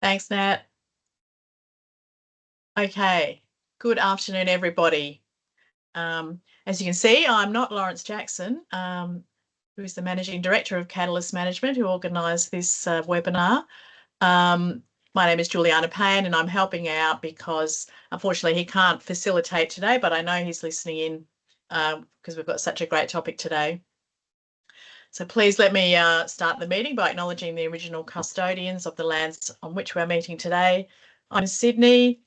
Thanks, Nat. Okay, good afternoon, everybody. As you can see, I'm not Lawrence Jackson, who is the Managing Director of Catalyst Management, who organised this webinar. My name is Juliana Payne, and I'm helping out because, unfortunately, he can't facilitate today, but I know he's listening in because we've got such a great topic today. So please let me start the meeting by acknowledging the original custodians of the lands on which we're meeting today. I'm in Sydney,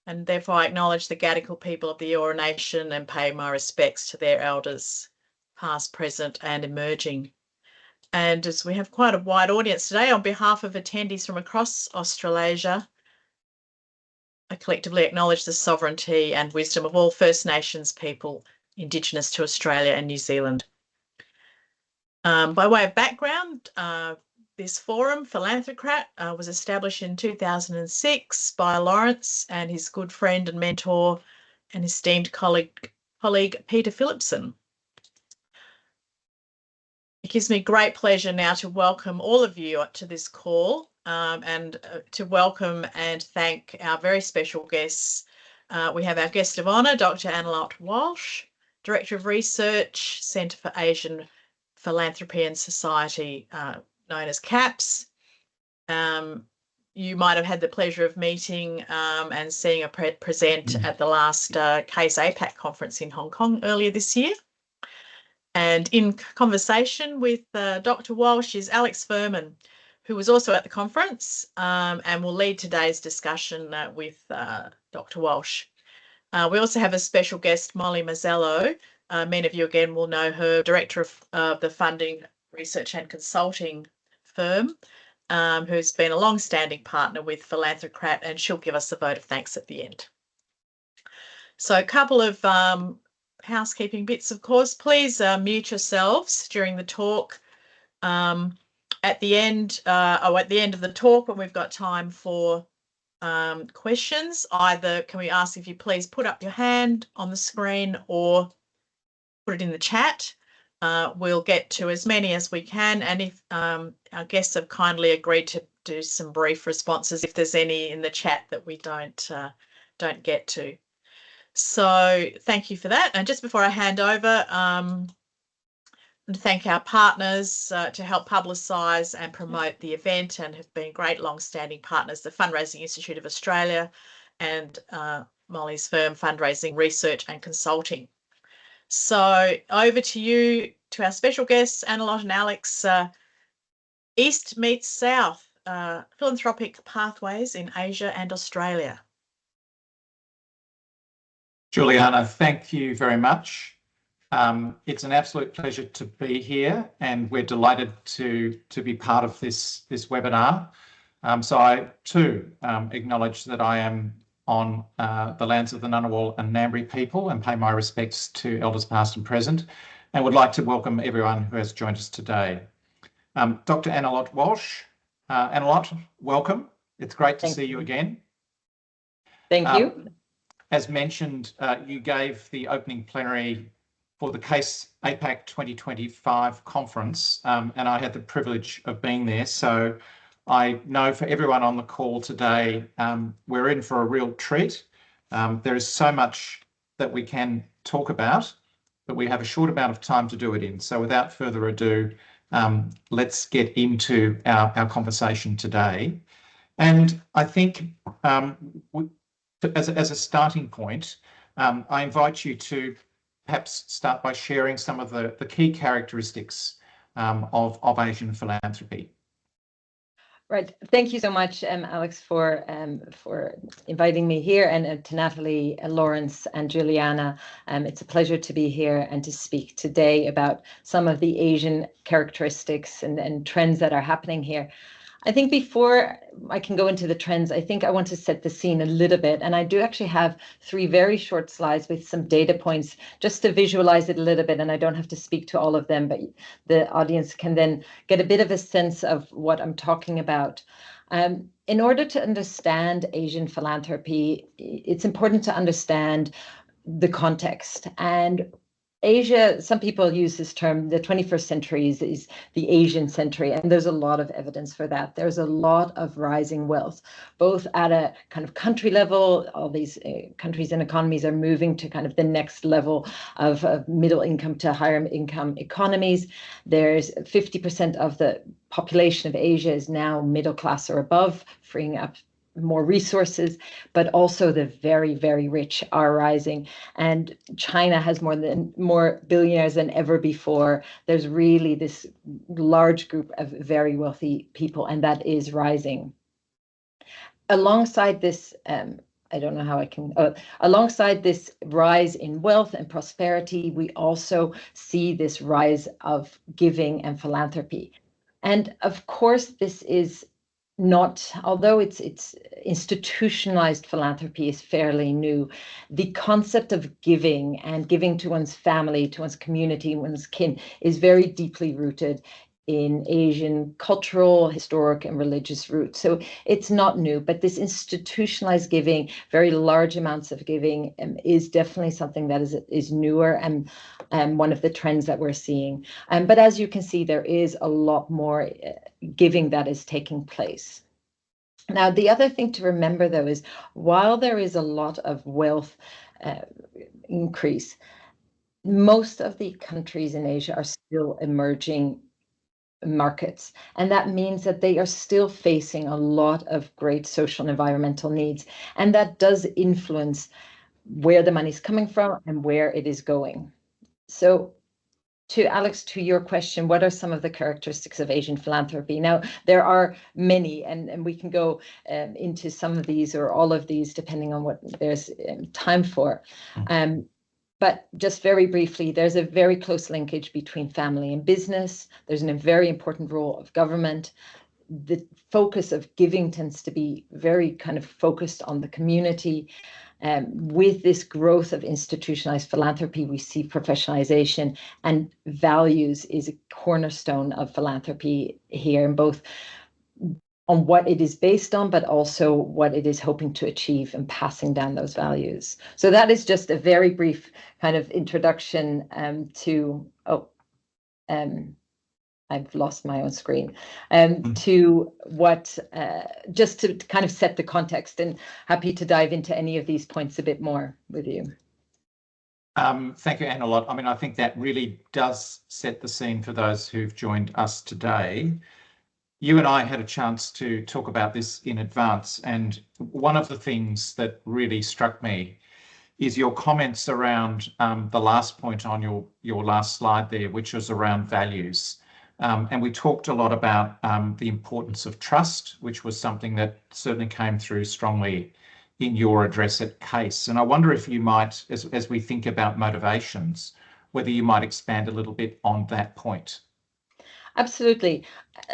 and therefore I acknowledge the Gadigal people of the Eora Nation and pay my respects to their elders, past, present and emerging. And as we have quite a wide audience today, on behalf of attendees from across Australasia, I collectively acknowledge the sovereignty and wisdom of all First Nations people Indigenous to Australia and New Zealand. By way of background, this forum, Philanthrocrat, was established in 2006 by Lawrence and his good friend and mentor and esteemed colleague Peter Phillipson. It gives me great pleasure now to welcome all of you to this call and to welcome and thank our very special guests. We have our guest of honour, Dr Annelotte Walsh, Director of Research, Centre for Asian Philanthropy and Society, known as CAPS. You might have had the pleasure of meeting and seeing a present at the last CASE APAC conference in Hong Kong earlier this year. And in conversation with Dr Walsh is Alex Furman, who was also at the conference and will lead today's discussion with Dr Walsh. We also have a special guest, Molly Mazzello. Many of you again will know her, Director of the Funding, Research and Consulting firm, who's been a long-standing partner with Philanthrocrat, and she'll give us a vote of thanks at the end. So a couple of housekeeping bits, of course. Please mute yourselves during the talk. At the end of the talk, when we've got time for questions, either can we ask if you please put up your hand on the screen or put it in the chat. We'll get to as many as we can, and if our guests have kindly agreed to do some brief responses if there's any in the chat that we don't get to. So thank you for that. And just before I hand over, to thank our partners to help publicise and promote the event and have been great long-standing partners, the Fundraising Institute of Australia and Molly's firm, Fundraising Research and Consulting. So over to you, to our special guests, Annelotte and Alex. East meets South, philanthropic pathways in Asia and Australia. Juliana, thank you very much. It's an absolute pleasure to be here, and we're delighted to be part of this webinar. So I too acknowledge that I am on the lands of the Ngunnawal and Ngambri people and pay my respects to elders past and present, and would like to welcome everyone who has joined us today. Dr Annelotte Walsh, Annelotte, welcome. It's great to see you again. Thank you. As mentioned, you gave the opening plenary for the CASE APAC 2025 conference, and I had the privilege of being there. So I know for everyone on the call today, we're in for a real treat. There is so much that we can talk about, but we have a short amount of time to do it in. So without further ado, let's get into our conversation today. And I think as a starting point, I invite you to perhaps start by sharing some of the key characteristics of Asian philanthropy. Right. Thank you so much, Alex, for inviting me here, and to Natalie, Lawrence and Juliana. It's a pleasure to be here and to speak today about some of the Asian characteristics and trends that are happening here. I think before I can go into the trends, I think I want to set the scene a little bit. And I do actually have 3 very short slides with some data points just to visualize it a little bit. And I don't have to speak to all of them, but the audience can then get a bit of a sense of what I'm talking about. In order to understand Asian philanthropy, it's important to understand the context. And Asia, some people use this term, the 21st century is the Asian century, and there's a lot of evidence for that. There's a lot of rising wealth, both at a kind of country level. All these countries and economies are moving to kind of the next level of middle income to higher income economies. There's 50% of the population of Asia is now middle class or above, freeing up more resources, but also the very, very rich are rising. And China has more billionaires than ever before. There's really this large group of very wealthy people, and that is rising. Alongside this, alongside this rise in wealth and prosperity, we also see this rise of giving and philanthropy. And of course, this is not, although it's institutionalized philanthropy is fairly new, the concept of giving and giving to one's family, to one's community, one's kin is very deeply rooted in Asian cultural, historic, and religious roots. So it's not new, but this institutionalized giving, very large amounts of giving, is definitely something that is newer and one of the trends that we're seeing. But as you can see, there is a lot more giving that is taking place. Now, the other thing to remember, though, is while there is a lot of wealth increase, most of the countries in Asia are still emerging markets. And that means that they are still facing a lot of great social and environmental needs. And that does influence where the money is coming from and where it is going. So to Alex, to your question, what are some of the characteristics of Asian philanthropy? Now, there are many, and we can go into some of these or all of these, depending on what there's time for. But just very briefly, there's a very close linkage between family and business. There's a very important role of government. The focus of giving tends to be very kind of focused on the community. With this growth of institutionalized philanthropy, we see professionalization, and values is a cornerstone of philanthropy here, in both on what it is based on, but also what it is hoping to achieve and passing down those values. So that is just a very brief kind of introduction I've lost my own screen, to what, just to kind of set the context, and happy to dive into any of these points a bit more with you. Thank you, Annelotte. I mean, I think that really does set the scene for those who've joined us today. You and I had a chance to talk about this in advance, and one of the things that really struck me is your comments around the last point on your last slide there, which was around values. And we talked a lot about the importance of trust, which was something that certainly came through strongly in your address at CASE. And I wonder if you might, as we think about motivations, whether you might expand a little bit on that point. Absolutely.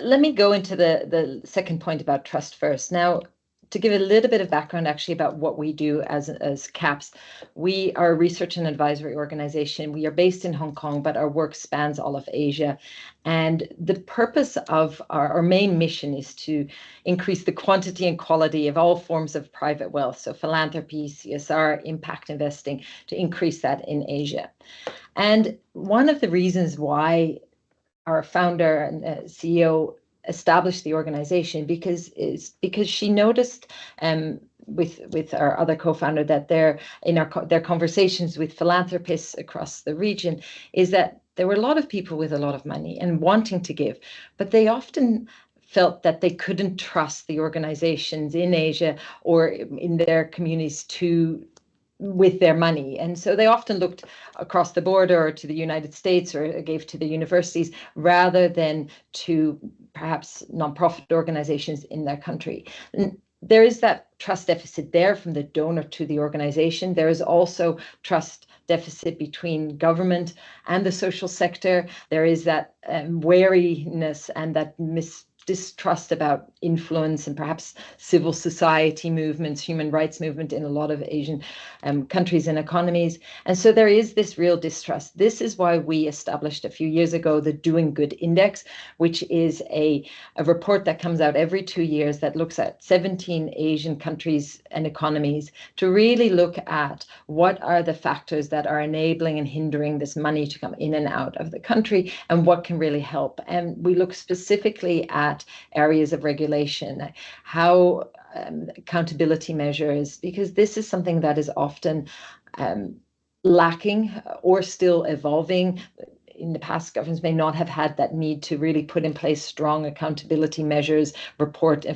Let me go into the second point about trust first. Now, to give a little bit of background actually about what we do as CAPS, we are a research and advisory organization. We are based in Hong Kong, but our work spans all of Asia. And the purpose of our main mission is to increase the quantity and quality of all forms of private wealth. So philanthropy, CSR, impact investing, to increase that in Asia. And one of the reasons why our founder and CEO established the organization because she noticed with our other co-founder that their conversations with philanthropists across the region is that there were a lot of people with a lot of money and wanting to give, but they often felt that they couldn't trust the organizations in Asia or in their communities with their money. And so they often looked across the border or to the United States or gave to the universities rather than to perhaps nonprofit organizations in their country. And there is that trust deficit there from the donor to the organization. There is also trust deficit between government and the social sector. There is that wariness and that distrust about influence and perhaps civil society movements, human rights movement in a lot of Asian countries and economies. And so there is this real distrust. This is why we established a few years ago the Doing Good Index, which is a report that comes out every 2 years that looks at 17 Asian countries and economies to really look at what are the factors that are enabling and hindering this money to come in and out of the country and what can really help. And we look specifically at areas of regulation, how accountability measures, because this is something that is often lacking or still evolving. In the past, governments may not have had that need to really put in place strong accountability measures,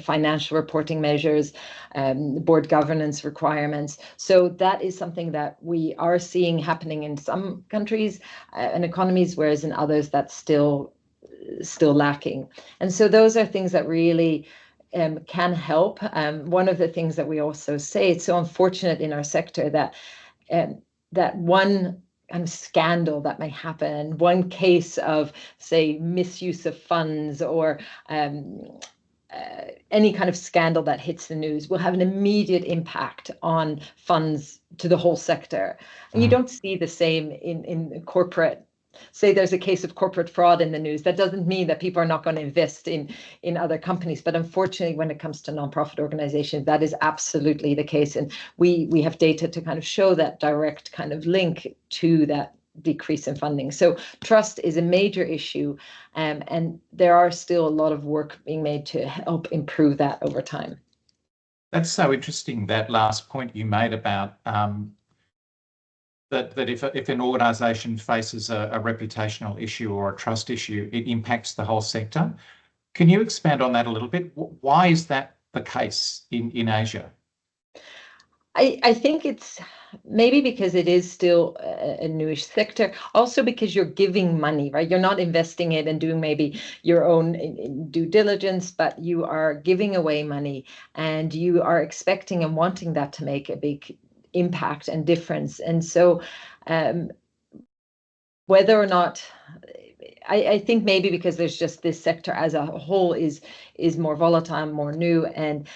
financial reporting measures, board governance requirements. So that is something that we are seeing happening in some countries and economies, whereas in others that's still lacking. And so those are things that really can help. One of the things that we also say, it's so unfortunate in our sector that that one kind of scandal that may happen, one case of, say, misuse of funds or any kind of scandal that hits the news will have an immediate impact on funds to the whole sector. And you don't see the same in corporate. Say there's a case of corporate fraud in the news. That doesn't mean that people are not going to invest in other companies. But unfortunately, when it comes to nonprofit organizations, that is absolutely the case. And we have data to kind of show that direct kind of link to that decrease in funding. So trust is a major issue. And there are still a lot of work being made to help improve that over time. That's so interesting, that last point you made about that if an organisation faces a reputational issue or a trust issue, it impacts the whole sector. Can you expand on that a little bit? Why is that the case in Asia? I think it's maybe because it is still a newish sector, also because you're giving money, right? You're not investing it and doing maybe your own due diligence, but you are giving away money and you are expecting and wanting that to make a big impact and difference. And so whether or not, I think maybe because there's just this sector as a whole is more volatile, more new. And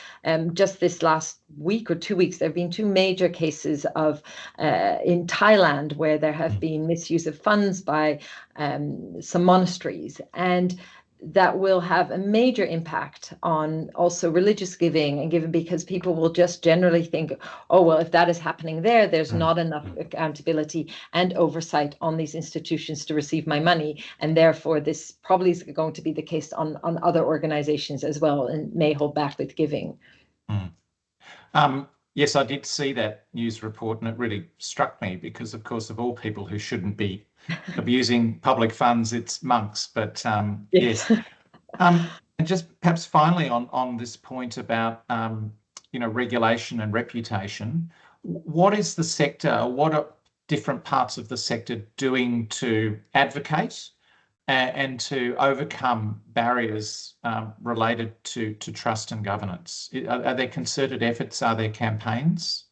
just this last week or 2 weeks, there have been 2 major cases of in Thailand where there have been misuse of funds by some monasteries. And that will have a major impact on also religious giving and giving, because people will just generally think, oh, well, if that is happening there, there's not enough accountability and oversight on these institutions to receive my money. And therefore, this probably is going to be the case on other organizations as well and may hold back with giving. Yes, I did see that news report and it really struck me because, of course, of all people who shouldn't be abusing public funds, it's monks. But yes. And just perhaps finally on this point about, regulation and reputation, what is the sector, what are different parts of the sector doing to advocate and to overcome barriers related to trust and governance? Are there concerted efforts? Are there campaigns?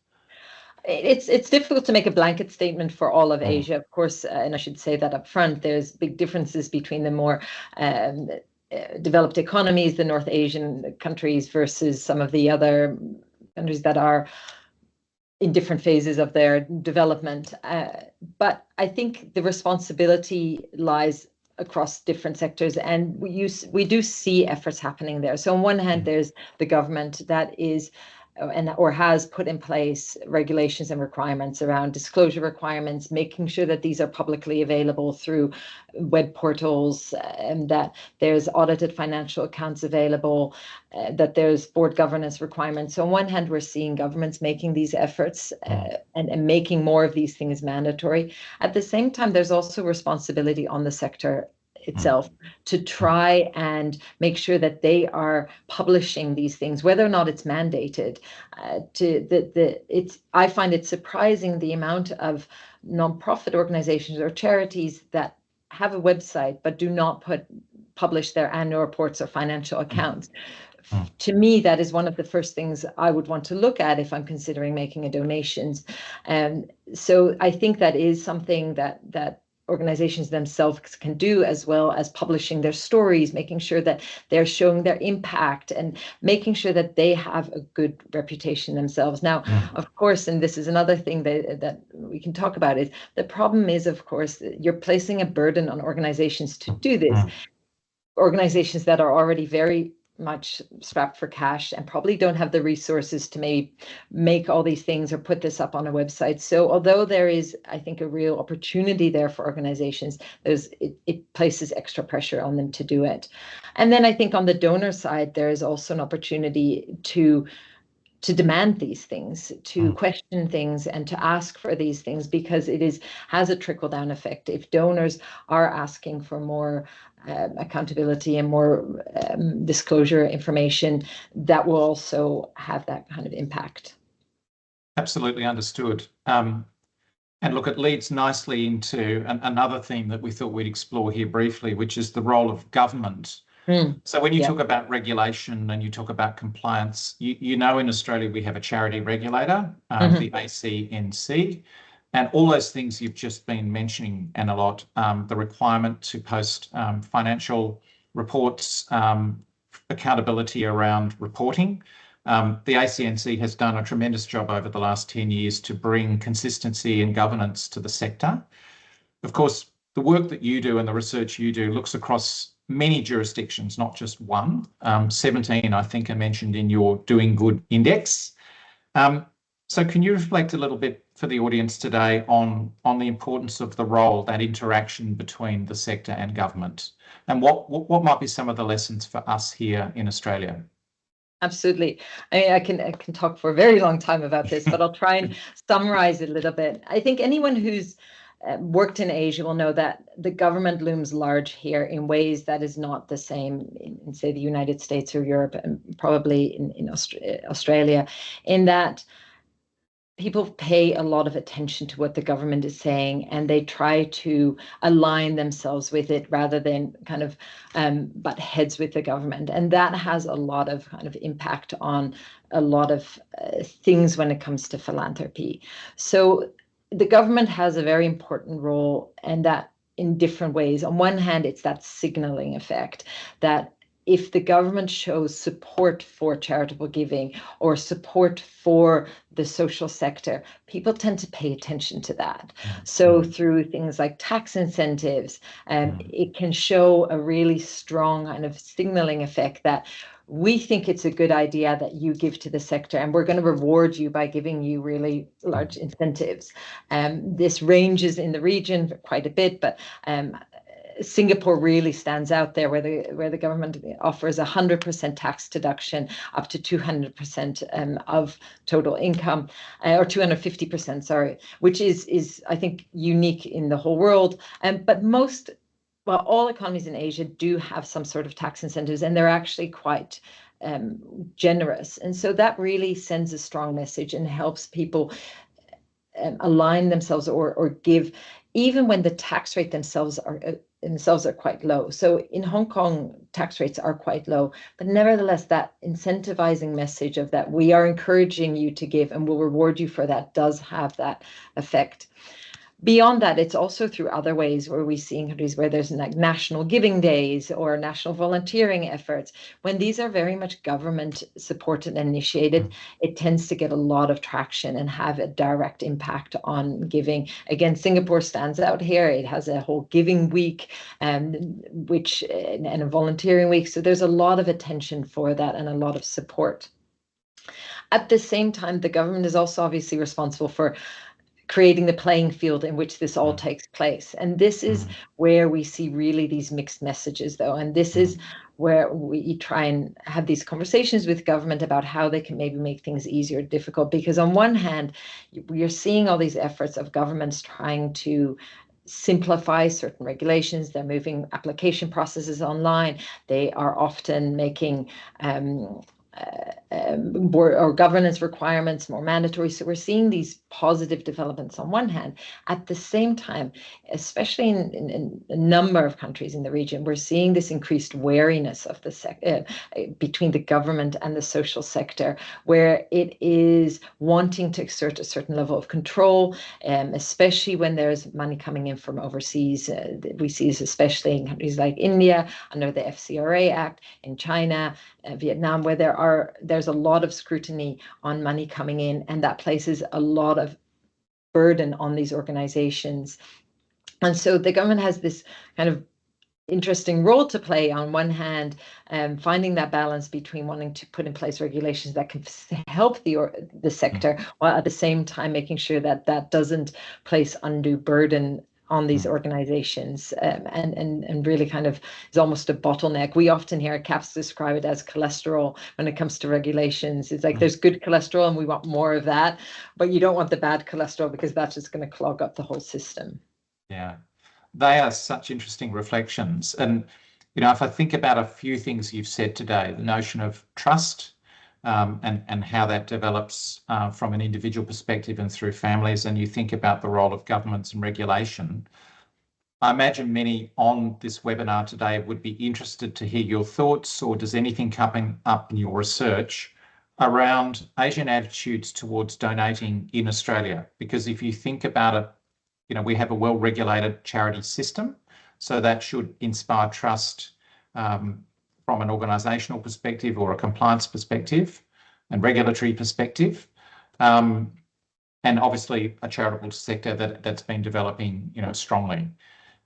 It's difficult to make a blanket statement for all of Asia, of course, and I should say that up front. There's big differences between the more developed economies, the North Asian countries, versus some of the other countries that are in different phases of their development. But I think the responsibility lies across different sectors, and we do see efforts happening there. So on one hand, there's the government that is or has put in place regulations and requirements around disclosure requirements, making sure that these are publicly available through web portals, and that there's audited financial accounts available, that there's board governance requirements. So on one hand, we're seeing governments making these efforts and making more of these things mandatory. At the same time, there's also responsibility on the sector itself to try and make sure that they are publishing these things, whether or not it's mandated. I find it surprising the amount of nonprofit organizations or charities that have a website but do not publish their annual reports or financial accounts. To me, that is one of the first things I would want to look at if I'm considering making a donation. So I think that is something that organizations themselves can do, as well as publishing their stories, making sure that they're showing their impact and making sure that they have a good reputation themselves. Now, of course, and this is another thing that we can talk about, is the problem is, of course, you're placing a burden on organizations to do this. Organizations that are already very much strapped for cash and probably don't have the resources to maybe make all these things or put this up on a website. So although there is, I think, a real opportunity there for organizations, it places extra pressure on them to do it. And then I think on the donor side, there is also an opportunity to demand these things, to question things, and to ask for these things, because it has a trickle-down effect. If donors are asking for more accountability and more disclosure information, that will also have that kind of impact. Absolutely understood. And look, it leads nicely into another theme that we thought we'd explore here briefly, which is the role of government. So when you talk about regulation and you talk about compliance, you know, in Australia we have a charity regulator, the ACNC, and all those things you've just been mentioning, Annelotte, the requirement to post financial reports, accountability around reporting. The ACNC has done a tremendous job over the last 10 years to bring consistency and governance to the sector. Of course, the work that you do and the research you do looks across many jurisdictions, not just one. 17, I think, are mentioned in your Doing Good Index. So can you reflect a little bit for the audience today on the importance of the role, that interaction between the sector and government, and what might be some of the lessons for us here in Australia? Absolutely. I mean, I can talk for a very long time about this, but I'll try and summarize it a little bit. I think anyone who's worked in Asia will know that the government looms large here in ways that is not the same in say, the United States or Europe, and probably in Australia, in that people pay a lot of attention to what the government is saying, and they try to align themselves with it rather than kind of butt heads with the government. And that has a lot of kind of impact on a lot of things when it comes to philanthropy. So the government has a very important role, and that in different ways. On one hand, it's that signaling effect that if the government shows support for charitable giving or support for the social sector, people tend to pay attention to that. So through things like tax incentives, it can show a really strong kind of signaling effect that we think it's a good idea that you give to the sector, and we're going to reward you by giving you really large incentives. This ranges in the region quite a bit, but Singapore really stands out there, where the government offers 100% tax deduction up to 200% of total income, or 250%, sorry, which is I think unique in the whole world. But all economies in Asia do have some sort of tax incentives, and they're actually quite generous. And so that really sends a strong message and helps people align themselves or give, even when the tax rate themselves are quite low. So in Hong Kong, tax rates are quite low, but nevertheless, that incentivizing message of that we are encouraging you to give and will reward you for that does have that effect. Beyond that, it's also through other ways where we see in countries where there's like national giving days or national volunteering efforts. When these are very much government supported and initiated, it tends to get a lot of traction and have a direct impact on giving. Again, Singapore stands out here. It has a whole giving week, and a volunteering week. So there's a lot of attention for that and a lot of support. At the same time, the government is also obviously responsible for creating the playing field in which this all takes place. And this is where we see really these mixed messages, though. And this is where we try and have these conversations with government about how they can maybe make things easier or difficult. Because on one hand, we are seeing all these efforts of governments trying to simplify certain regulations. They're moving application processes online. They are often making or governance requirements, more mandatory. So we're seeing these positive developments on one hand. At the same time, especially in a number of countries in the region, we're seeing this increased wariness of the between the government and the social sector, where it is wanting to exert a certain level of control, especially when there's money coming in from overseas. We see this especially in countries like India under the FCRA Act, in China, Vietnam, where there's a lot of scrutiny on money coming in, and that places a lot of burden on these organizations. And so the government has this kind of interesting role to play. On one hand, finding that balance between wanting to put in place regulations that can help the sector, while at the same time making sure that that doesn't place undue burden on these organizations, and really kind of is almost a bottleneck. We often hear CAPS describe it as cholesterol when it comes to regulations. It's like there's good cholesterol and we want more of that, but you don't want the bad cholesterol because that's just going to clog up the whole system. Yeah, they are such interesting reflections. And, you know, if I think about a few things you've said today, the notion of trust, and how that develops from an individual perspective and through families, and you think about the role of governments and regulation, I imagine many on this webinar today would be interested to hear your thoughts, or does anything coming up in your research around Asian attitudes towards donating in Australia? Because if you think about it, you know, we have a well-regulated charity system, so that should inspire trust from an organisational perspective or a compliance perspective and regulatory perspective, and obviously a charitable sector that's been developing, you know, strongly.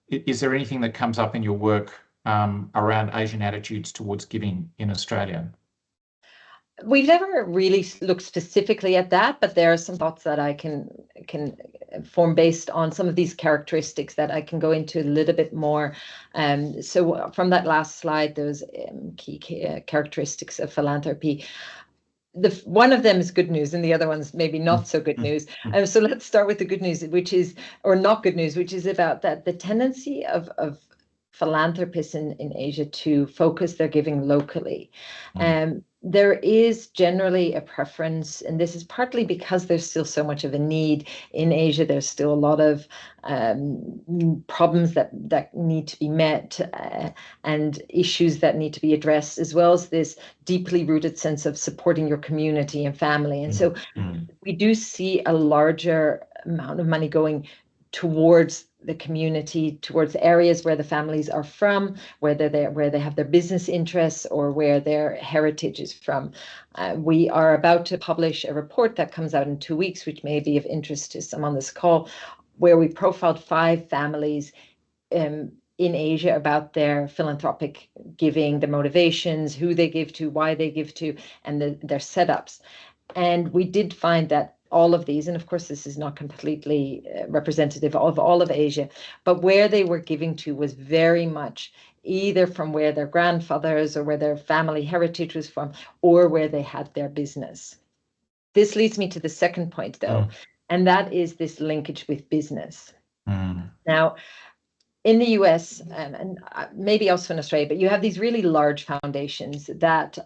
Is there anything that comes up in your work around Asian attitudes towards giving in Australia? We've never really looked specifically at that, but there are some thoughts that I can form based on some of these characteristics that I can go into a little bit more. So from that last slide, those key characteristics of philanthropy. One of them is good news and the other one's maybe not so good news. So let's start with the good news, which is, or not good news, which is about that the tendency of philanthropists in Asia to focus their giving locally. There is generally a preference, and this is partly because there's still so much of a need in Asia. There's still a lot of problems that need to be met, and issues that need to be addressed, as well as this deeply rooted sense of supporting your community and family. And so we do see a larger amount of money going towards the community, towards areas where the families are from, where they have their business interests, or where their heritage is from. We are about to publish a report that comes out in 2 weeks, which may be of interest to some on this call, where we profiled 5 families in Asia about their philanthropic giving, the motivations, who they give to, why they give to, and their setups. And we did find that all of these, and of course this is not completely representative of all of Asia, but where they were giving to was very much either from where their grandfathers or where their family heritage was from, or where they had their business. This leads me to the second point, though, and that is this linkage with business. Now, in the US, and maybe also in Australia, but you have these really large foundations that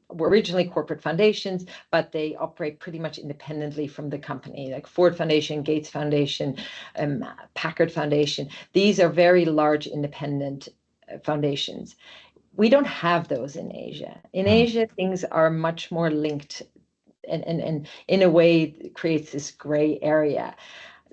were originally corporate foundations, but they operate pretty much independently from the company, like Ford Foundation, Gates Foundation, Packard Foundation. These are very large independent foundations. We don't have those in Asia. In Asia, things are much more linked, and in a way it creates this gray area.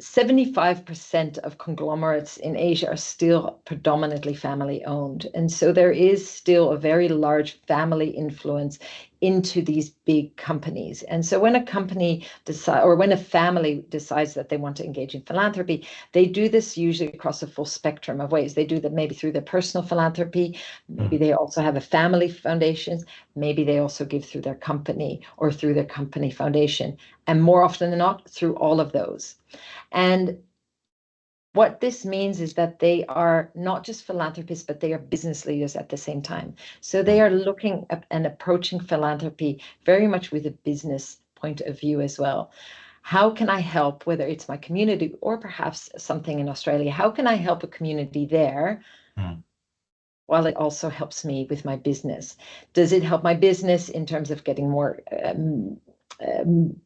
75% of conglomerates in Asia are still predominantly family owned. And so there is still a very large family influence into these big companies. And so when a company when a family decides that they want to engage in philanthropy, they do this usually across a full spectrum of ways. They do that maybe through their personal philanthropy, maybe they also have a family foundation, maybe they also give through their company or through their company foundation, and more often than not, through all of those. And what this means is that they are not just philanthropists, but they are business leaders at the same time. So they are looking at and approaching philanthropy very much with a business point of view as well. How can I help, whether it's my community or perhaps something in Australia, how can I help a community there while it also helps me with my business. Does it help my business in terms of getting more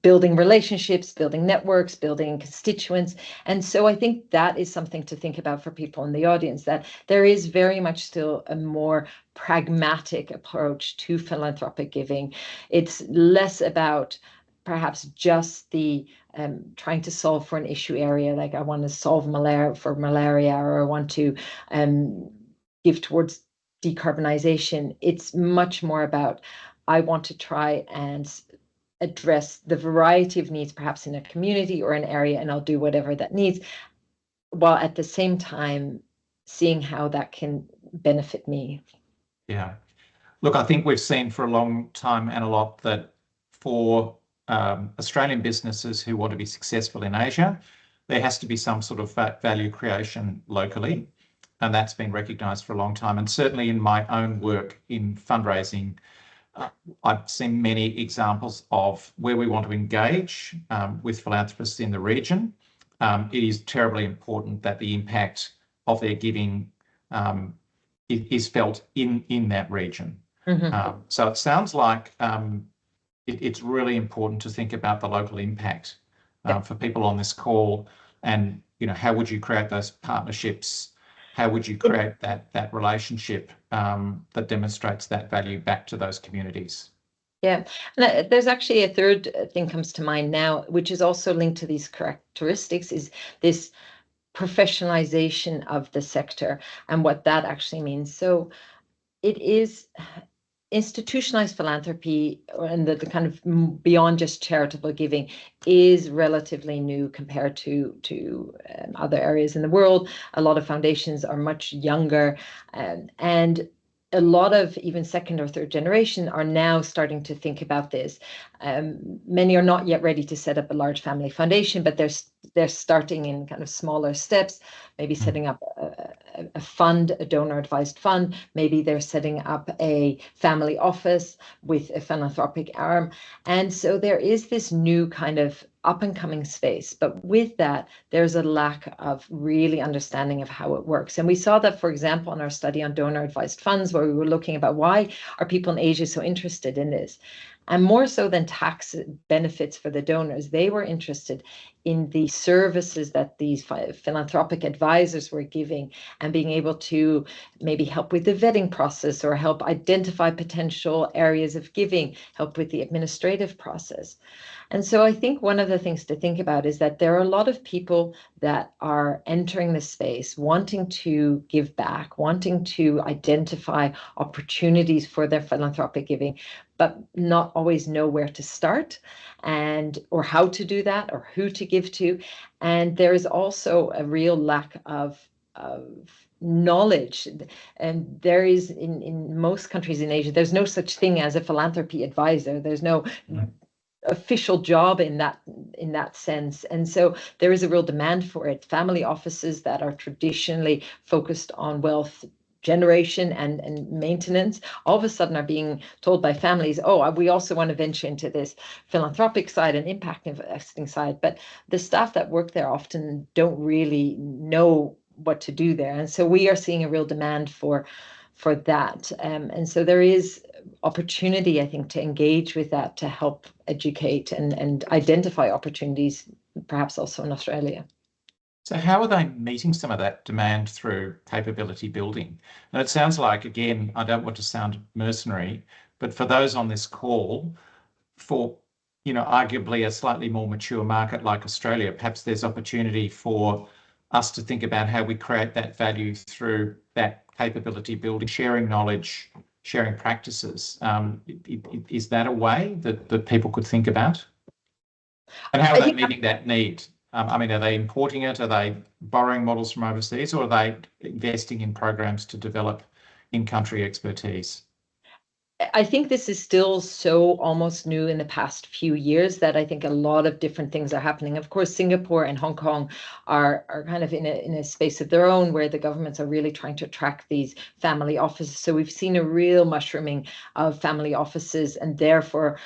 building relationships, building networks, building constituents? And so I think that is something to think about for people in the audience, that there is very much still a more pragmatic approach to philanthropic giving. It's less about perhaps just the trying to solve for an issue area, like I want to solve malaria, or I want to give towards decarbonization. It's much more about, I want to try and address the variety of needs perhaps in a community or an area, and I'll do whatever that needs, while at the same time seeing how that can benefit me. Yeah. Look, I think we've seen for a long time, Annelotte, that for Australian businesses who want to be successful in Asia, there has to be some sort of value creation locally, and that's been recognised for a long time. And certainly in my own work in fundraising, I've seen many examples of where we want to engage with philanthropists in the region. It is terribly important that the impact of their giving is felt in that region. Mm-hmm. So it sounds like it's really important to think about the local impact for people on this call, and how would you create those partnerships? How would you create that relationship that demonstrates that value back to those communities? Yeah, and there's actually a third thing comes to mind now, which is also linked to these characteristics, is this professionalization of the sector and what that actually means. So it is institutionalized philanthropy, and the kind of beyond just charitable giving, is relatively new compared to other areas in the world. A lot of foundations are much younger, and a lot of even second or third generation are now starting to think about this. Many are not yet ready to set up a large family foundation, but they're starting in kind of smaller steps, maybe setting up a fund, a donor-advised fund. Maybe they're setting up a family office with a philanthropic arm. And so there is this new kind of up-and-coming space. But with that, there's a lack of really understanding of how it works. And we saw that, for example, in our study on donor-advised funds, where we were looking about why are people in Asia so interested in this? And more so than tax benefits for the donors, they were interested in the services that these philanthropic advisors were giving, and being able to maybe help with the vetting process, or help identify potential areas of giving, help with the administrative process. And so I think one of the things to think about is that there are a lot of people that are entering the space wanting to give back, wanting to identify opportunities for their philanthropic giving, but not always know where to start, or how to do that, or who to give to. And there is also a real lack of knowledge. And there is in most countries in Asia, there's no such thing as a philanthropy advisor. There's no official job in that sense. And so there is a real demand for it. Family offices that are traditionally focused on wealth generation and maintenance, all of a sudden are being told by families, oh, we also want to venture into this philanthropic side and impact investing side. But the staff that work there often don't really know what to do there. And so we are seeing a real demand for that. And so there is opportunity, I think, to engage with that, to help educate and identify opportunities, perhaps also in Australia. So how are they meeting some of that demand through capability building? And it sounds like, again, I don't want to sound mercenary, but for those on this call, for arguably a slightly more mature market like Australia, perhaps there's opportunity for us to think about how we create that value through that capability building, sharing knowledge, sharing practices. Is that a way that people could think about? And how are they meeting that need? I mean, are they importing it? Are they borrowing models from overseas, or are they investing in programs to develop in-country expertise? I think this is still so almost new in the past few years that I think a lot of different things are happening. Of course, Singapore and Hong Kong are kind of in a space of their own, where the governments are really trying to attract these family offices. So we've seen a real mushrooming of family offices, and therefore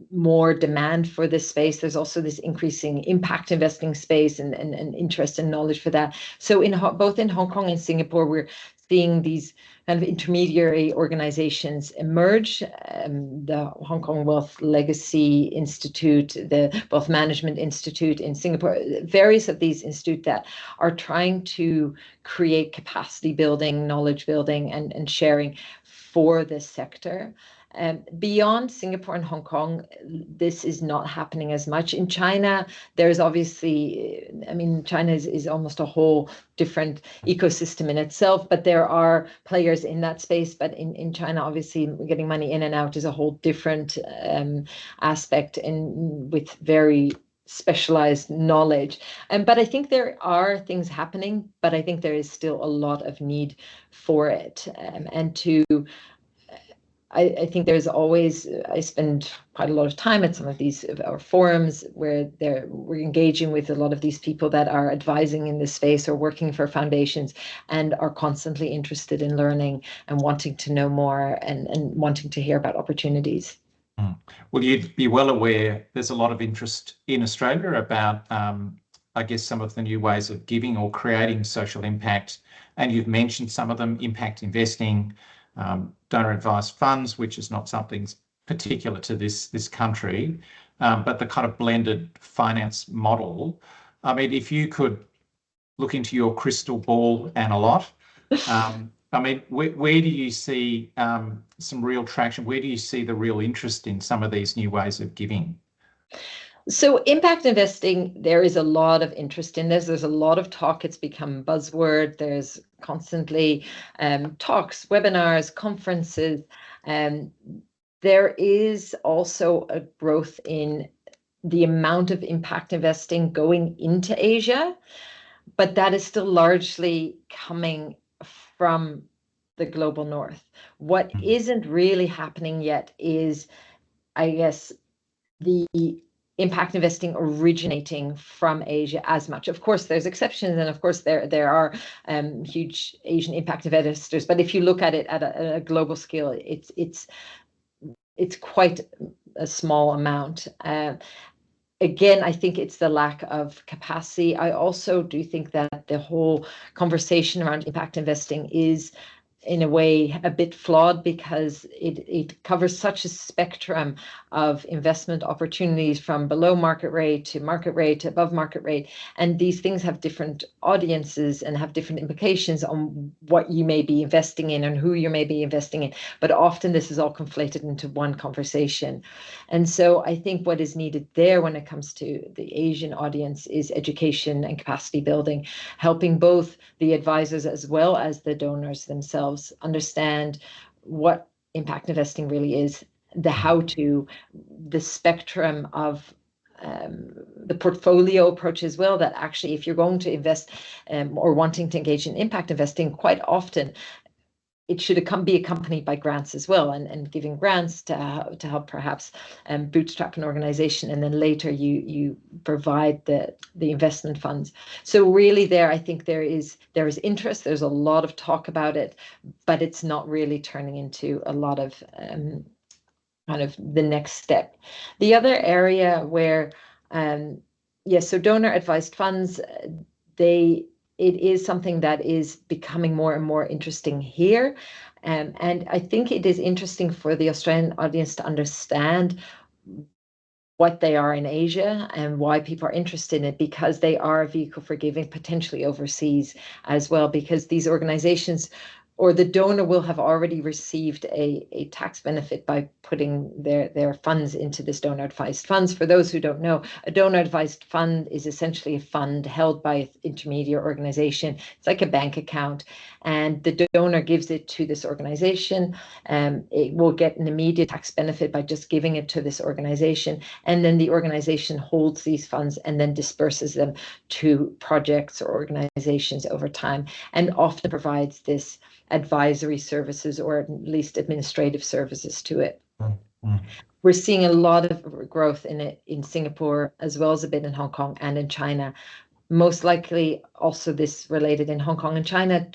more demand for this space. There's also this increasing impact investing space and interest and knowledge for that. So both in Hong Kong and Singapore, we're seeing these kind of intermediary organizations emerge. The Hong Kong Wealth Legacy Institute, the Wealth Management Institute in Singapore, various of these institutes that are trying to create capacity building, knowledge building, and sharing for this sector. Beyond Singapore and Hong Kong, this is not happening as much. In China, there's obviously, I mean, China is almost a whole different ecosystem in itself, but there are players in that space. But in China, obviously, getting money in and out is a whole different aspect, and with very specialized knowledge. But I think there are things happening, but I think there is still a lot of need for it. I think there's always, I spend quite a lot of time at some of these our forums where we're engaging with a lot of these people that are advising in this space or working for foundations and are constantly interested in learning and wanting to know more and wanting to hear about opportunities. Well, you'd be well aware there's a lot of interest in Australia about, I guess, some of the new ways of giving or creating social impact. And you've mentioned some of them: impact investing, donor advised funds, which is not something particular to this country, but the kind of blended finance model. I mean, if you could look into your crystal ball, Annelotte, I mean, where do you see some real traction? Where do you see the real interest in some of these new ways of giving? So impact investing, there is a lot of interest in this. There's a lot of talk. It's become buzzword. There's constantly talks, webinars, conferences. There is also a growth in the amount of impact investing going into Asia, but that is still largely coming from the global north. What isn't really happening yet is, I guess, the impact investing originating from Asia as much. Of course, there's exceptions, and of course there are huge Asian impact investors. But if you look at it at a global scale, it's quite a small amount. Again, I think it's the lack of capacity. I also do think that the whole conversation around impact investing is, in a way, a bit flawed, because it covers such a spectrum of investment opportunities, from below market rate to above market rate. And these things have different audiences and have different implications on what you may be investing in and who you may be investing in. But often this is all conflated into one conversation. And so I think what is needed there when it comes to the Asian audience is education and capacity building, helping both the advisors as well as the donors themselves understand what impact investing really is, the how-to, the spectrum of the portfolio approach as well, that actually, if you're going to invest or wanting to engage in impact investing, quite often it should be accompanied by grants as well, and giving grants to help perhaps bootstrap an organization, and then later you provide the investment funds. So really there, I think there is interest, there's a lot of talk about it, but it's not really turning into a lot of kind of the next step. The other area where, so donor advised funds, it is something that is becoming more and more interesting here. And I think it is interesting for the Australian audience to understand what they are in Asia and why people are interested in it, because they are a vehicle for giving potentially overseas as well, because these organizations or the donor will have already received a tax benefit by putting their funds into this donor advised funds. For those who don't know, a donor advised fund is essentially a fund held by an intermediary organization. It's like a bank account, and the donor gives it to this organization. It will get an immediate tax benefit by just giving it to this organization, and then the organization holds these funds and then disperses them to projects or organizations over time, and often provides this advisory services or at least administrative services to it. We're seeing a lot of growth in it in Singapore, as well as a bit in Hong Kong and in China. Most likely also this related in Hong Kong and China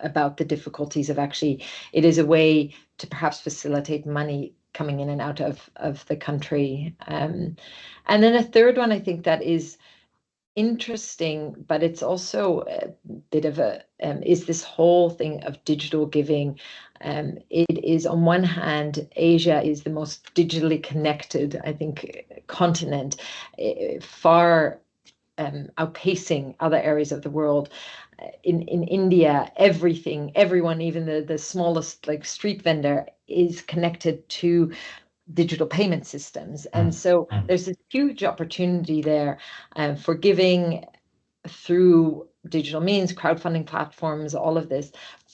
about the difficulties of actually, it is a way to perhaps facilitate money coming in and out of the country. And then a third one, I think that is interesting, but it's also a bit of a is this whole thing of digital giving. It is, on one hand, Asia is the most digitally connected, I think, continent, far outpacing other areas of the world. In India, everyone, even the smallest like street vendor, is connected to digital payment systems. And so there's a huge opportunity there for giving through digital means, crowdfunding platforms, all of this.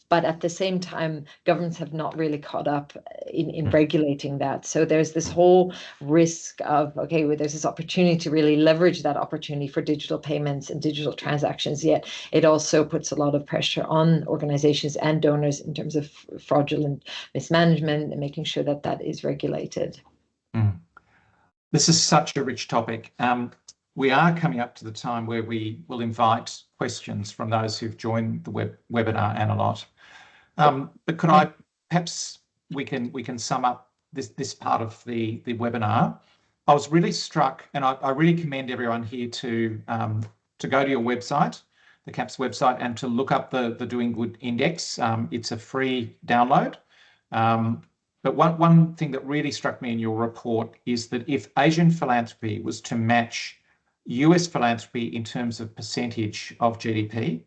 But at the same time, governments have not really caught up in regulating that. So there's this whole risk of, okay, well, there's this opportunity to really leverage that opportunity for digital payments and digital transactions, yet it also puts a lot of pressure on organizations and donors in terms of fraudulent mismanagement and making sure that that is regulated. This is such a rich topic. We are coming up to the time where we will invite questions from those who've joined the webinar, Annelotte. But could I, perhaps we can sum up this part of the webinar. I was really struck, and I really commend everyone here to go to your website, the CAPS website, and to look up the Doing Good Index. It's a free download. But one thing that really struck me in your report is that if Asian philanthropy was to match US philanthropy in terms of percentage of GDP,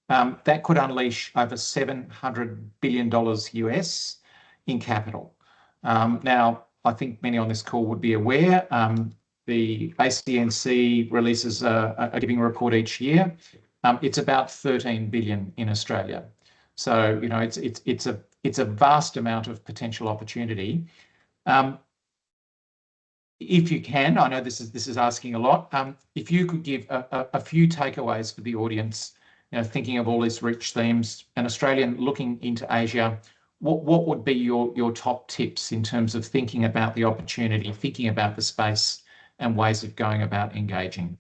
that could unleash over $700 billion US in capital. Now, I think many on this call would be aware, the ACNC releases a giving report each year. It's about 13 billion in Australia. So, you know, it's a vast amount of potential opportunity. If you can, I know this is asking a lot. If you could give a few takeaways for the audience, you know, thinking of all these rich themes, an Australian looking into Asia, what would be your top tips in terms of thinking about the opportunity, thinking about the space, and ways of going about engaging?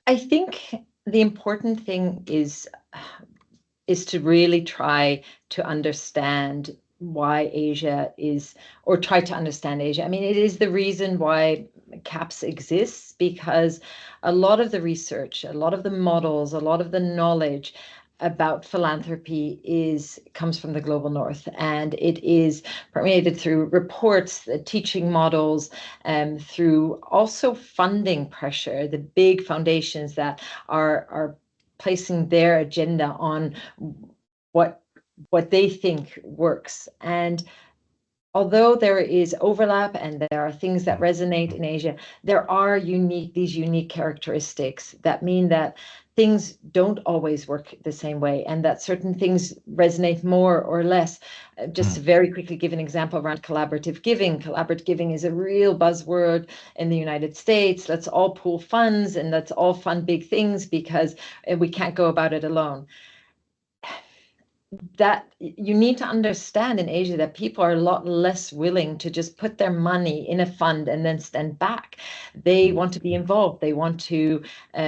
I think the important thing is to really try to understand why Asia is, or try to understand Asia. I mean, it is the reason why CAPS exists, because a lot of the research, a lot of the models, a lot of the knowledge about philanthropy comes from the global north, and it is permeated through reports, teaching models, through also funding pressure, the big foundations that are placing their agenda on what they think works. And although there is overlap and there are things that resonate in Asia, there are these unique characteristics that mean that things don't always work the same way, and that certain things resonate more or less. Just to very quickly give an example around collaborative giving. Collaborative giving is a real buzzword in the United States. Let's all pool funds and let's all fund big things because we can't go about it alone. That you need to understand in Asia that people are a lot less willing to just put their money in a fund and then stand back. They want to be involved. They want to,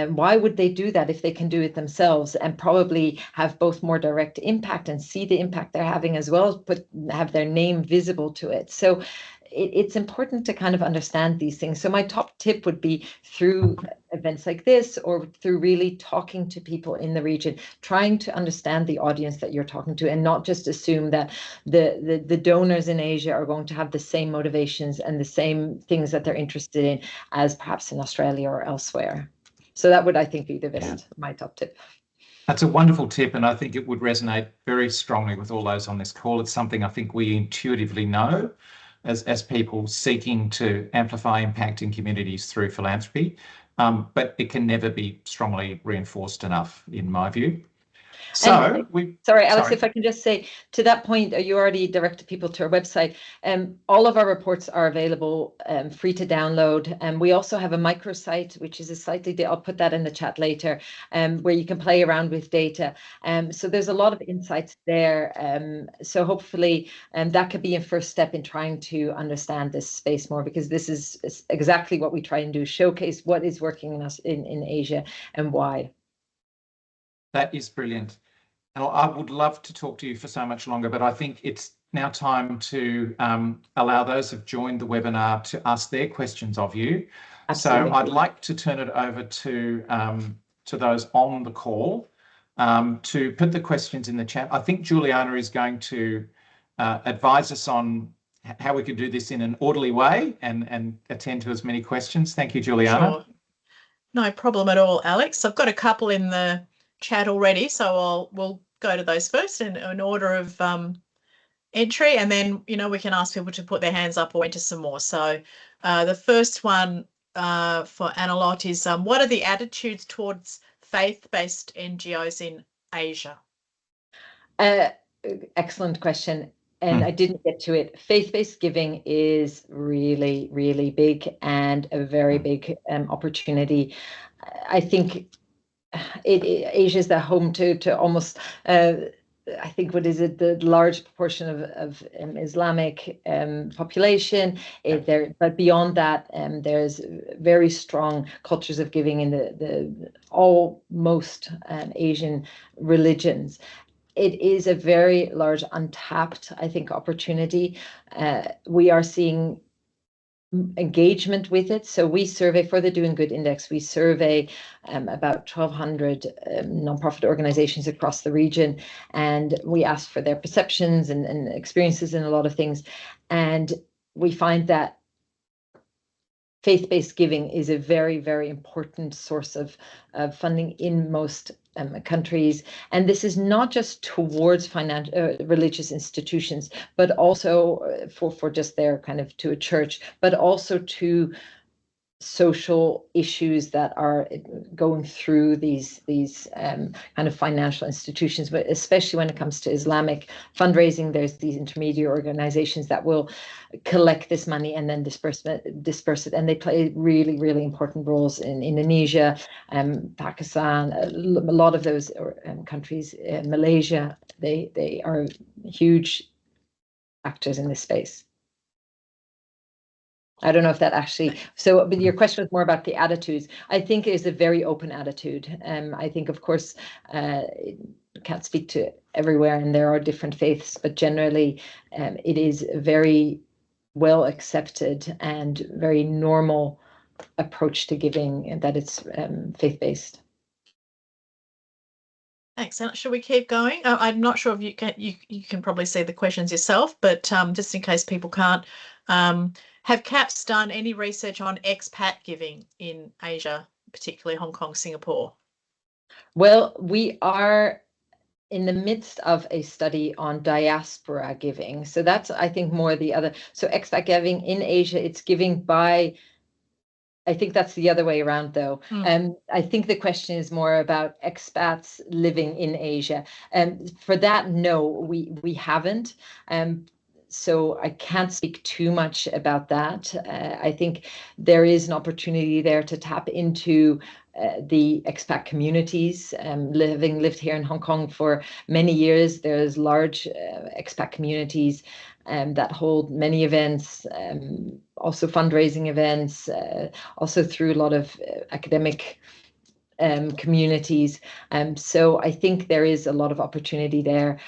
why would they do that if they can do it themselves and probably have both more direct impact and see the impact they're having, as well as have their name visible to it. So it's important to kind of understand these things. So my top tip would be through events like this, or through really talking to people in the region, trying to understand the audience that you're talking to, and not just assume that the donors in Asia are going to have the same motivations and the same things that they're interested in as perhaps in Australia or elsewhere. So that would, I think, be the best, my top tip. That's a wonderful tip, and I think it would resonate very strongly with all those on this call. It's something I think we intuitively know as people seeking to amplify impact in communities through philanthropy, but it can never be strongly reinforced enough, in my view. So sorry, Alex, if I can just say to that point, you already directed people to our website. All of our reports are available free to download. And we also have a microsite, which is a slightly, I'll put that in the chat later, where you can play around with data. So there's a lot of insights there. So hopefully that could be a first step in trying to understand this space more, because this is exactly what we try and do, showcase what is working in Asia and why. That is brilliant. And I would love to talk to you for so much longer, but I think it's now time to allow those who've joined the webinar to ask their questions of you. Absolutely. So I'd like to turn it over to those on the call to put the questions in the chat. I think Juliana is going to advise us on how we could do this in an orderly way and attend to as many questions. Thank you, Juliana. Sure. No problem at all, Alex. I've got a couple in the chat already, so we'll go to those first in order of entry, and then we can ask people to put their hands up or enter some more. So the first one for Annelotte is what are the attitudes towards faith-based NGOs in Asia? Excellent question. And I didn't get to it. Faith-based giving is really, really big and a very big opportunity. I think Asia is the home to almost, I think, what is it, the large proportion of Islamic population there. But beyond that, there's very strong cultures of giving in the almost Asian religions. It is a very large untapped, I think, opportunity. We are seeing engagement with it. So we survey for the Doing Good Index. We survey about 1,200 nonprofit organizations across the region, and we ask for their perceptions and experiences in a lot of things. And we find that faith-based giving is a very, very important source of funding in most countries. And this is not just towards religious institutions, but also for just their kind of to a church, but also to social issues that are going through these kind of financial institutions, but especially when it comes to Islamic fundraising, there's these intermediate organizations that will collect this money and then disperse it, and they play really, really important roles in Indonesia, Pakistan, a lot of those countries, Malaysia. They are huge actors in this space. I don't know if that actually, but your question was more about the attitudes. I think it is a very open attitude. I think, of course, can't speak to everywhere, and there are different faiths, but generally it is a very well accepted and very normal approach to giving, and that it's faith-based. Thanks. Should we keep going? I'm not sure if you can probably see the questions yourself, but just in case people can't, have CAPS done any research on expat giving in Asia, particularly Hong Kong, Singapore? Well, we are in the midst of a study on diaspora giving. So that's, I think, more the other. So expat giving in Asia, it's giving by, I think that's the other way around, though. I think the question is more about expats living in Asia. And for that, no, we haven't. So I can't speak too much about that. I think there is an opportunity there to tap into the expat communities. Having lived here in Hong Kong for many years, there's large expat communities that hold many events, also fundraising events, also through a lot of academic communities. So I think there is a lot of opportunity there.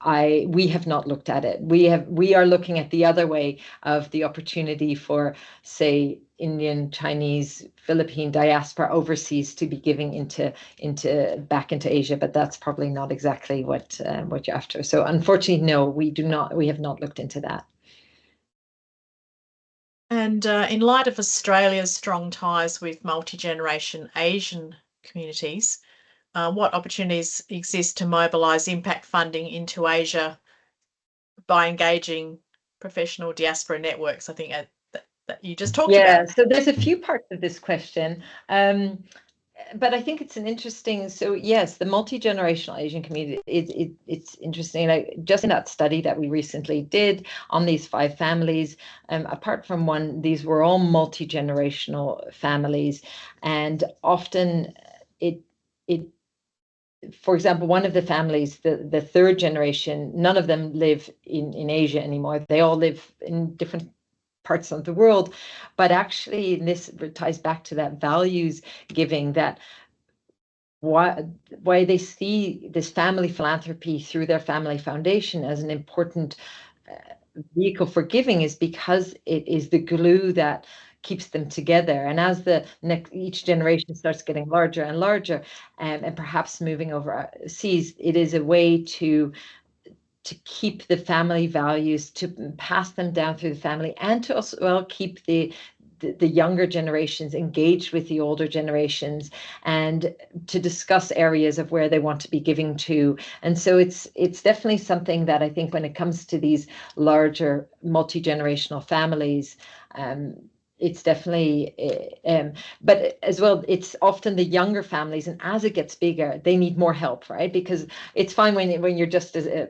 We have not looked at it. We are looking at the other way of the opportunity for, say, Indian, Chinese, Philippine diaspora overseas to be giving back into Asia, but that's probably not exactly what you're after. So unfortunately, no, we have not looked into that. And in light of Australia's strong ties with multi-generation Asian communities, what opportunities exist to mobilise impact funding into Asia by engaging professional diaspora networks? I think that you just talked about. Yeah, so there's a few parts of this question, but I think it's an interesting. So yes, the multi-generational Asian community, it's interesting. Like just in that study that we recently did on these 5 families, apart from one, these were all multi-generational families, and often for example, one of the families, the 3rd generation, none of them live in Asia anymore. They all live in different parts of the world. But actually, this ties back to that values giving, that why they see this family philanthropy through their family foundation as an important vehicle for giving is because it is the glue that keeps them together. And as each generation starts getting larger and larger, and perhaps moving overseas, it is a way to keep the family values, to pass them down through the family, and to also keep the younger generations engaged with the older generations, and to discuss areas of where they want to be giving to. And so it's definitely something that I think when it comes to these larger multi-generational families, it's definitely, but as well, it's often the younger families, and as it gets bigger, they need more help, right? Because it's fine when you're just as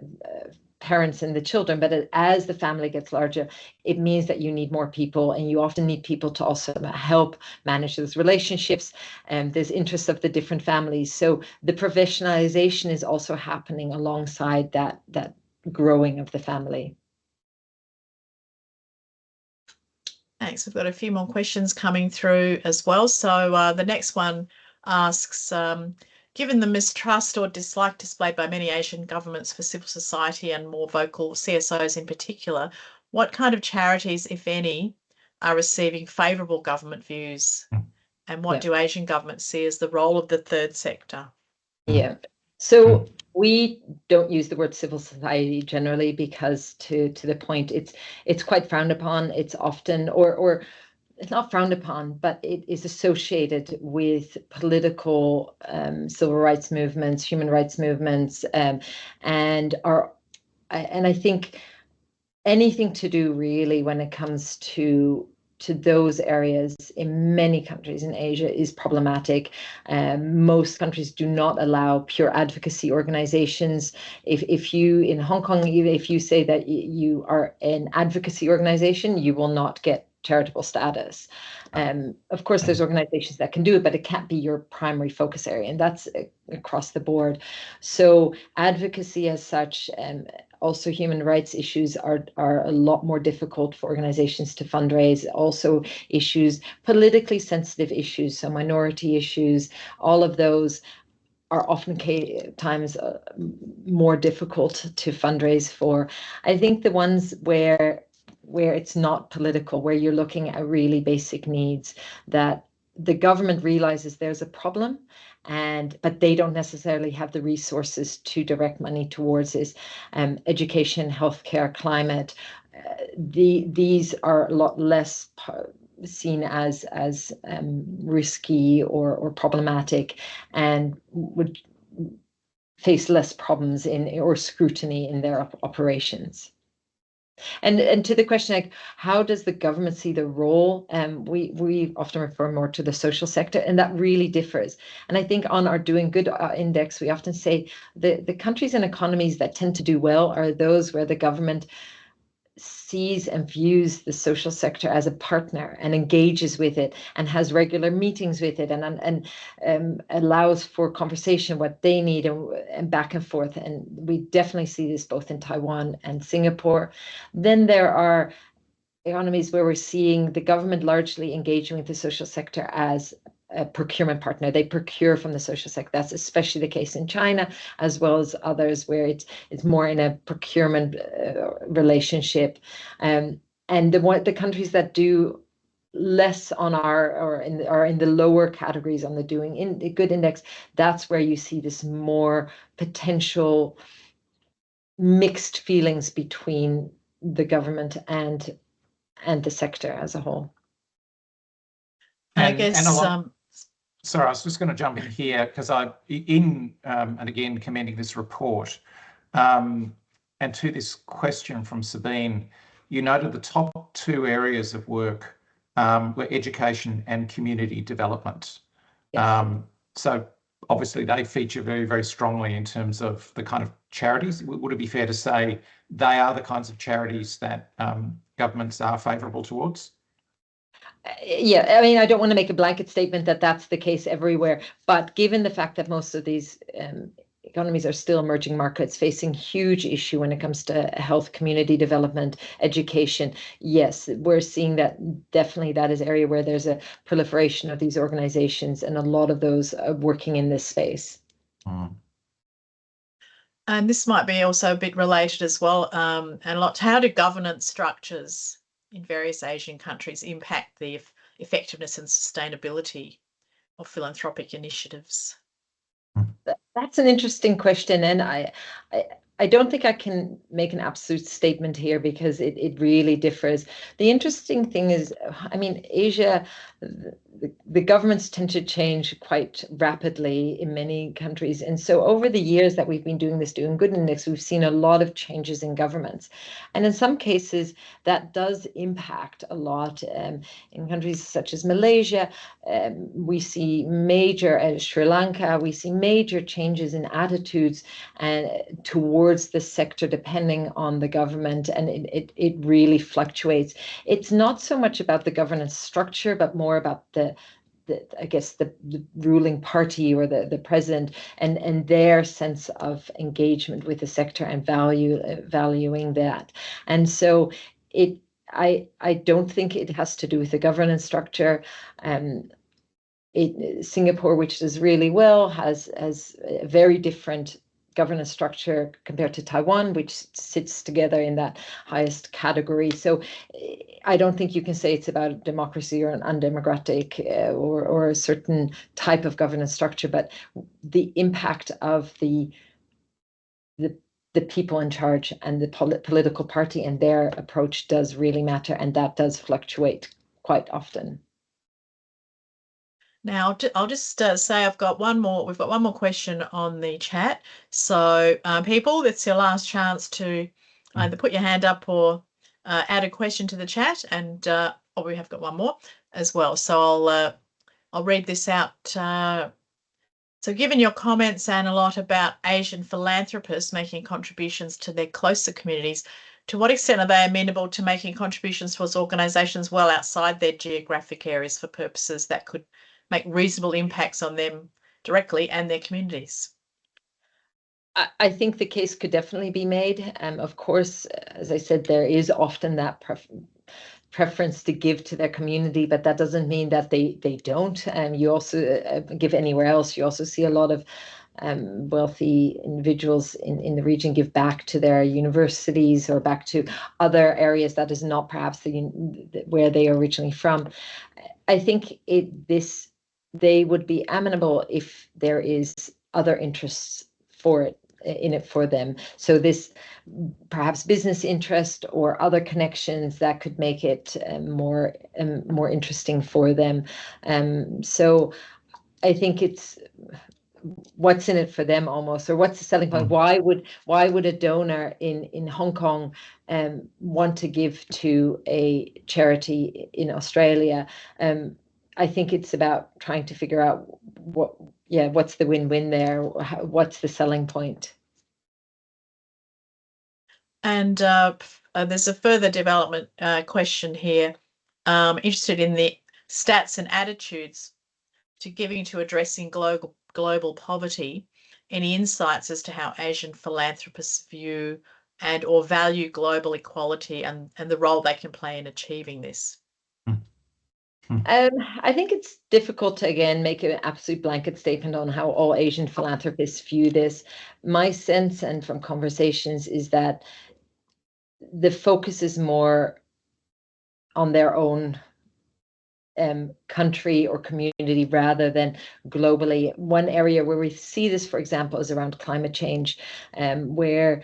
parents and the children, but as the family gets larger, it means that you need more people, and you often need people to also help manage those relationships, and there's interests of the different families. So the professionalization is also happening alongside that growing of the family. Thanks. We've got a few more questions coming through as well. So the next one asks, given the mistrust or dislike displayed by many Asian governments for civil society and more vocal CSOs in particular, what kind of charities, if any, are receiving favourable government views? And what do Asian governments see as the role of the third sector? Yeah. So we don't use the word civil society generally because to the point, it's quite frowned upon. It's often, or it's not frowned upon, but it is associated with political civil rights movements, human rights movements, and I think anything to do really when it comes to those areas in many countries in Asia is problematic. Most countries do not allow pure advocacy organizations. If you, in Hong Kong, if you say that you are an advocacy organization, you will not get charitable status. Of course, there's organizations that can do it, but it can't be your primary focus area, and that's across the board. So advocacy as such, also human rights issues are a lot more difficult for organizations to fundraise. Also issues, politically sensitive issues, so minority issues, all of those are often times more difficult to fundraise for. I think the ones where it's not political, where you're looking at really basic needs, that the government realizes there's a problem, but they don't necessarily have the resources to direct money towards this. Education, healthcare, climate, these are a lot less seen as risky or problematic, and would face less problems or scrutiny in their operations. And to the question, like, how does the government see the role? We often refer more to the social sector, and that really differs. And I think on our Doing Good index, we often say the countries and economies that tend to do well are those where the government sees and views the social sector as a partner and engages with it and has regular meetings with it and allows for conversation, what they need, and back and forth. And we definitely see this both in Taiwan and Singapore. Then there are economies where we're seeing the government largely engaging with the social sector as a procurement partner. They procure from the social sector. That's especially the case in China, as well as others where it's more in a procurement relationship. And the countries that do less on are in the lower categories on the Doing Good index, that's where you see this more potential mixed feelings between the government and the sector as a whole. I guess. Sorry, I was just going to jump in here because and again, commending this report, and to this question from Sabine, you noted the top two areas of work were education and community development. Yes. So obviously they feature very, very strongly in terms of the kind of charities. Would it be fair to say they are the kinds of charities that governments are favourable towards? Yeah, I mean, I don't want to make a blanket statement that that's the case everywhere, but given the fact that most of these economies are still emerging markets facing huge issue when it comes to health, community development, education, yes, we're seeing that definitely that is an area where there's a proliferation of these organizations, and a lot of those are working in this space. And this might be also a bit related as well, and how do governance structures in various Asian countries impact the effectiveness and sustainability of philanthropic initiatives? That's an interesting question, and I don't think I can make an absolute statement here because it really differs. The interesting thing is, I mean, Asia, the governments tend to change quite rapidly in many countries. And so over the years that we've been doing Good Index, we've seen a lot of changes in governments. And in some cases, that does impact a lot. In countries such as Malaysia, we see major, Sri Lanka, we see major changes in attitudes and towards the sector depending on the government, and it really fluctuates. It's not so much about the governance structure, but more about the ruling party or the president and their sense of engagement with the sector and valuing that. And so I don't think it has to do with the governance structure. Singapore, which does really well, has a very different governance structure compared to Taiwan, which sits together in that highest category. So I don't think you can say it's about democracy or an undemocratic or a certain type of governance structure, but the impact of the people in charge and the political party and their approach does really matter, and that does fluctuate quite often. Now, I'll just say we've got one more question on the chat. So people, it's your last chance to either put your hand up or add a question to the chat, and we have got one more as well. So I'll read this out. So given your comments, Annelotte, about Asian philanthropists making contributions to their closer communities, to what extent are they amenable to making contributions towards organisations well outside their geographic areas for purposes that could make reasonable impacts on them directly and their communities? I think the case could definitely be made. Of course, as I said, there is often that preference to give to their community, but that doesn't mean that they don't. You also give anywhere else. You also see a lot of wealthy individuals in the region give back to their universities or back to other areas that is not perhaps where they are originally from. I think they would be amenable if there is other interests in it for them. So this perhaps business interest or other connections that could make it more interesting for them. So I think it's what's in it for them almost, or what's the selling point? Why would a donor in Hong Kong want to give to a charity in Australia? I think it's about trying to figure out what's the win-win there? What's the selling point? And there's a further development question here. Interested in the stats and attitudes to giving to addressing global poverty. Any insights as to how Asian philanthropists view and or value global equality and the role they can play in achieving this? I think it's difficult to, again, make an absolute blanket statement on how all Asian philanthropists view this. My sense, and from conversations, is that the focus is more on their own country or community rather than globally. One area where we see this, for example, is around climate change, where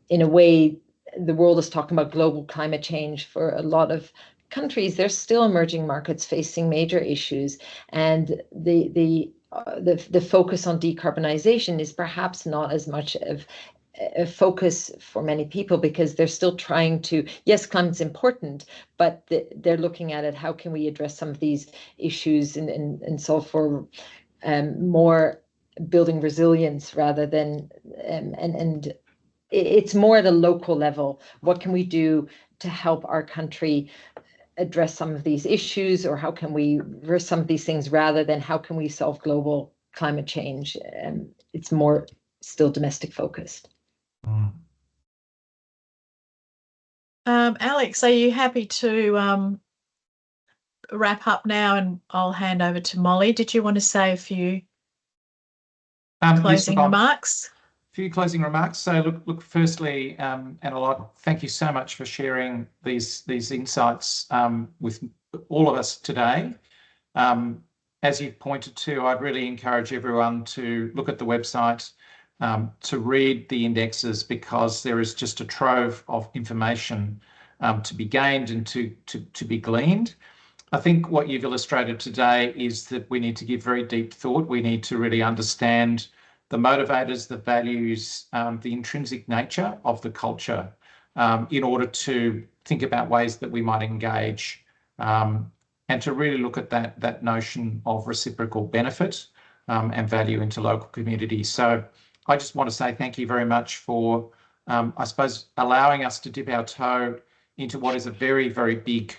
in a way the world is talking about global climate change. For a lot of countries, there's still emerging markets facing major issues, and the focus on decarbonization is perhaps not as much of a focus for many people, because they're still trying to, yes, climate's important, but they're looking at it, how can we address some of these issues and solve for more building resilience rather than, and it's more at a local level. What can we do to help our country address some of these issues, or how can we reverse some of these things, rather than how can we solve global climate change? It's more still domestic focused. Alex, are you happy to wrap up now, and I'll hand over to Molly? Did you want to say a few closing remarks? few closing remarks. So look, firstly, Annelotte, thank you so much for sharing these insights with all of us today. As you've pointed to, I'd really encourage everyone to look at the website, to read the indexes, because there is just a trove of information to be gained and to be gleaned. I think what you've illustrated today is that we need to give very deep thought. We need to really understand the motivators, the values, the intrinsic nature of the culture in order to think about ways that we might engage and to really look at that notion of reciprocal benefit and value into local communities. So I just want to say thank you very much for, I suppose, allowing us to dip our toe into what is a very, very big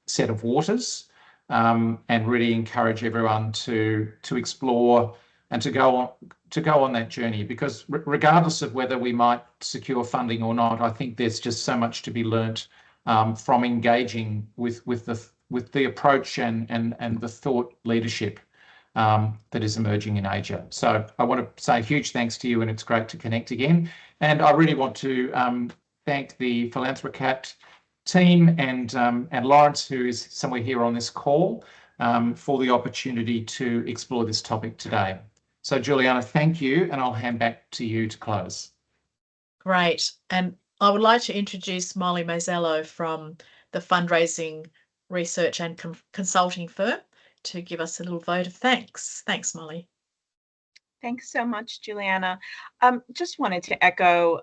set of waters, and really encourage everyone to explore and to go on that journey, because regardless of whether we might secure funding or not, I think there's just so much to be learnt from engaging with the approach and the thought leadership that is emerging in Asia. So I want to say a huge thanks to you, and it's great to connect again. And I really want to thank the Philanthrocrat team and Lawrence, who is somewhere here on this call, for the opportunity to explore this topic today. So Juliana, thank you, and I'll hand back to you to close. Great. And I would like to introduce Molly Mazzello from the fundraising research and consulting firm to give us a little vote of thanks. Thanks, Molly. Thanks so much, Juliana. Just wanted to echo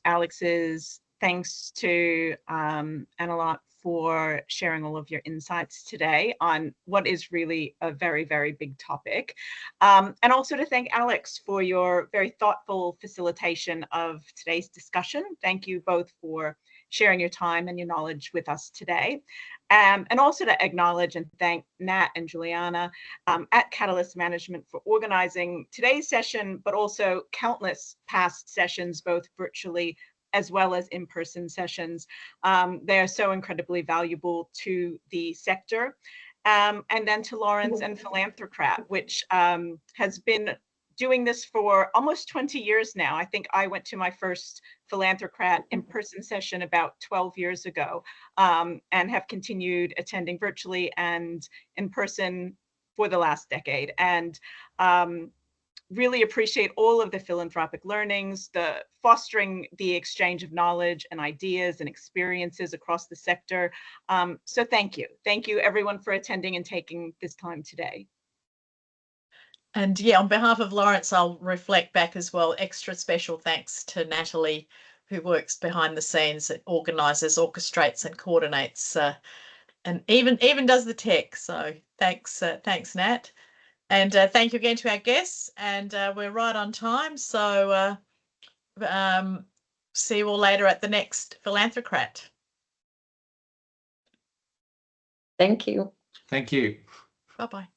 Alex's thanks to Annelotte for sharing all of your insights today on what is really a very, very big topic. And also to thank Alex for your very thoughtful facilitation of today's discussion. Thank you both for sharing your time and your knowledge with us today. And also to acknowledge and thank Nat and Juliana at Catalyst Management for organizing today's session, but also countless past sessions, both virtually as well as in-person sessions. They are so incredibly valuable to the sector. And then to Lawrence and Philanthrocrat, which has been doing this for almost 20 years now. I think I went to my first Philanthrocrat in-person session about 12 years ago, and have continued attending virtually and in person for the last decade. And really appreciate all of the philanthropic learnings, the fostering the exchange of knowledge and ideas and experiences across the sector. So thank you. Thank you everyone for attending and taking this time today. And yeah, on behalf of Lawrence, I'll reflect back as well. Extra special thanks to Natalie, who works behind the scenes, that organises, orchestrates and coordinates, and even does the tech. So thanks, Nat. And thank you again to our guests. And we're right on time. So see you all later at the next Philanthrocrat. Thank you. Thank you. Bye-bye.